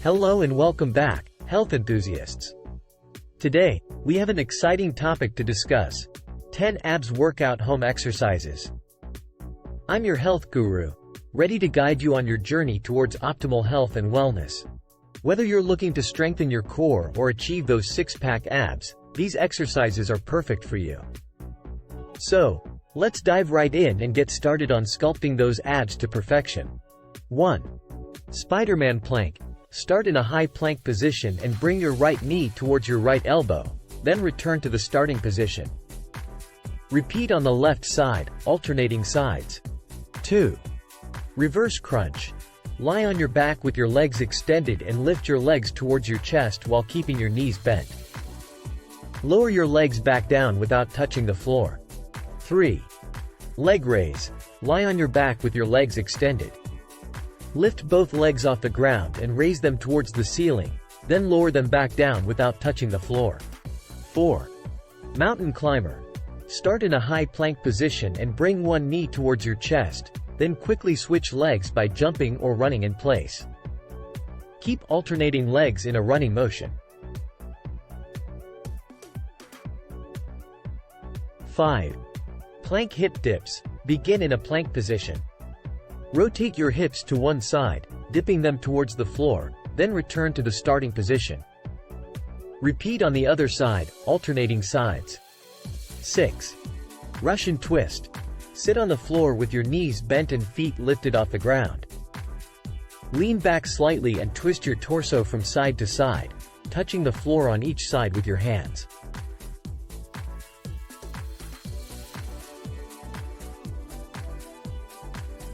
Hello and welcome back, health enthusiasts. Today, we have an exciting topic to discuss: 10 abs workout home exercises. I'm your health guru, ready to guide you on your journey towards optimal health and wellness. Whether you're looking to strengthen your core or achieve those six-pack abs, these exercises are perfect for you. So, let's dive right in and get started on sculpting those abs to perfection. 1. Spiderman Plank. Start in a high plank position and bring your right knee towards your right elbow, then return to the starting position. Repeat on the left side, alternating sides. 2. Reverse crunch. Lie on your back with your legs extended and lift your legs towards your chest while keeping your knees bent. Lower your legs back down without touching the floor. 3. Leg raise. Lie on your back with your legs extended. Lift both legs off the ground and raise them towards the ceiling, then lower them back down without touching the floor. 4. Mountain climber. Start in a high plank position and bring one knee towards your chest, then quickly switch legs by jumping or running in place. Keep alternating legs in a running motion. 5. Plank hip dips. Begin in a plank position. Rotate your hips to one side, dipping them towards the floor, then return to the starting position. Repeat on the other side, alternating sides. 6. Russian twist. Sit on the floor with your knees bent and feet lifted off the ground. Lean back slightly and twist your torso from side to side, touching the floor on each side with your hands.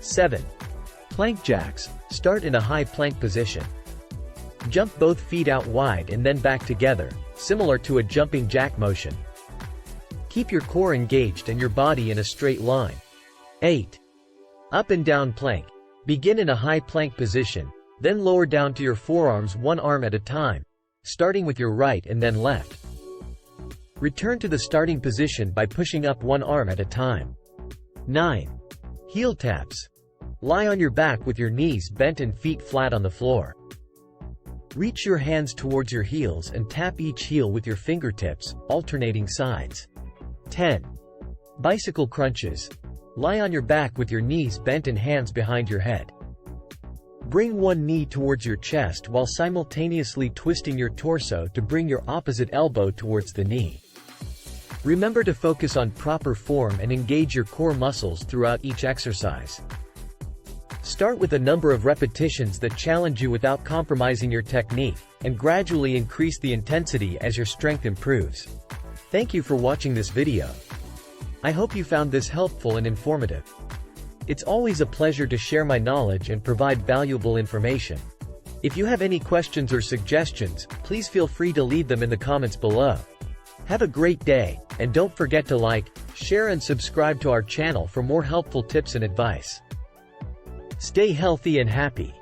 7. Plank jacks. Start in a high plank position. Jump both feet out wide and then back together, similar to a jumping jack motion. Keep your core engaged and your body in a straight line. 8. Up and down plank. Begin in a high plank position, then lower down to your forearms one arm at a time, starting with your right and then left. Return to the starting position by pushing up one arm at a time. 9. Heel taps. Lie on your back with your knees bent and feet flat on the floor. Reach your hands towards your heels and tap each heel with your fingertips, alternating sides. 10. Bicycle crunches. Lie on your back with your knees bent and hands behind your head. Bring one knee towards your chest while simultaneously twisting your torso to bring your opposite elbow towards the knee. Remember to focus on proper form and engage your core muscles throughout each exercise. Start with a number of repetitions that challenge you without compromising your technique, and gradually increase the intensity as your strength improves. Thank you for watching this video. I hope you found this helpful and informative. It's always a pleasure to share my knowledge and provide valuable information. If you have any questions or suggestions, please feel free to leave them in the comments below. Have a great day, and don't forget to like, share and subscribe to our channel for more helpful tips and advice. Stay healthy and happy.